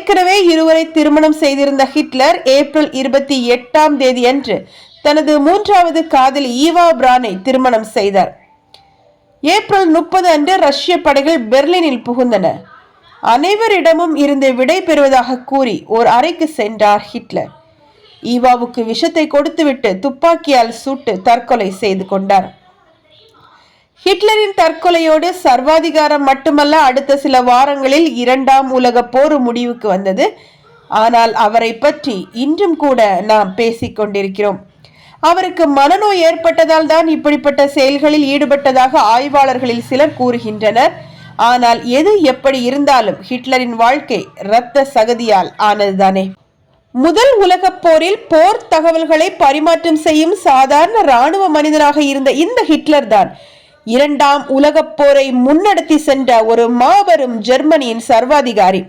ஏற்கனவே இருவரை திருமணம் செய்திருந்த ஹிட்லர் ஏப்ரல் 28 அன்று தனது மூன்றாவது காதலி ஈவா பிரானை திருமணம் செய்தார். ஏப்ரல் 30 அன்று ரஷ்ய படைகள் பெர்லினில் புகுந்தன. அனைவரிடமும் இருந்து விடை பெறுவதாக கூறி ஓர் அறைக்கு சென்றார் ஹிட்லர். ஈவாவுக்கு விஷத்தை கொடுத்துவிட்டு துப்பாக்கியால் சுட்டு தற்கொலை செய்து கொண்டார். ஹிட்லரின் தற்கொலையோடு சர்வாதிகாரம் மட்டுமல்ல, அடுத்த சில வாரங்களில் 2ஆம் உலக போர் முடிவுக்கு வந்தது. ஆனால் அவரை பற்றி இன்றும் கூட நாம் பேசிக் கொண்டிருக்கிறோம். அவருக்கு மனநோய் ஏற்பட்டதால் தான் இப்படிப்பட்ட செயல்களில் ஈடுபட்டதாக ஆய்வாளர்களில் சிலர் கூறுகின்றனர். ஆனால் எது எப்படி இருந்தாலும் ஹிட்லரின் வாழ்க்கை இரத்த சகதியால் ஆனதுதானே. முதல் உலக போரில் போர் தகவல்களை பரிமாற்றம் செய்யும் சாதாரண இராணுவ மனிதனாக இருந்த இந்த ஹிட்லர் தான் 2ஆம் உலக போரை முன்னெடுத்து சென்ற ஒரு மாபெரும் ஜெர்மனியின் சர்வாதிகாரி.